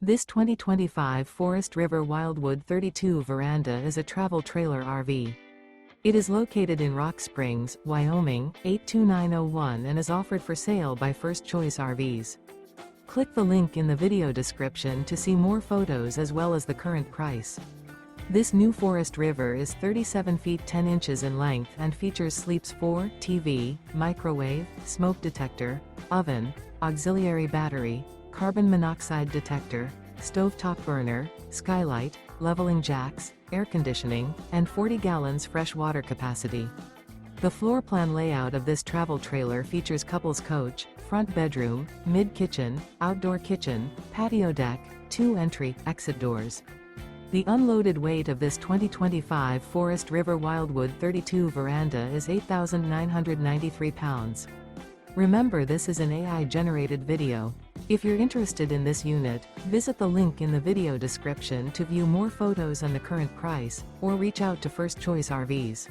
This 2025 Forest River Wildwood 32 Veranda is a travel trailer RV. It is located in Rock Springs, Wyoming, 82901 and is offered for sale by First Choice RVs. Click the link in the video description to see more photos as well as the current price. This new Forest River is 37 feet 10 inches in length and features sleeps 4, TV, microwave, smoke detector, oven, auxiliary battery, carbon monoxide detector, stovetop burner, skylight, leveling jacks, air conditioning, and 40 gallons fresh water capacity. The floor plan layout of this travel trailer features couples coach, front bedroom, mid-kitchen, outdoor kitchen, patio deck, 2 entry/exit doors. The unloaded weight of this 2025 Forest River Wildwood 32 Veranda is 8,993 pounds. Remember, this is an AI-generated video. If you're interested in this unit, visit the link in the video description to view more photos and the current price, or reach out to First Choice RVs.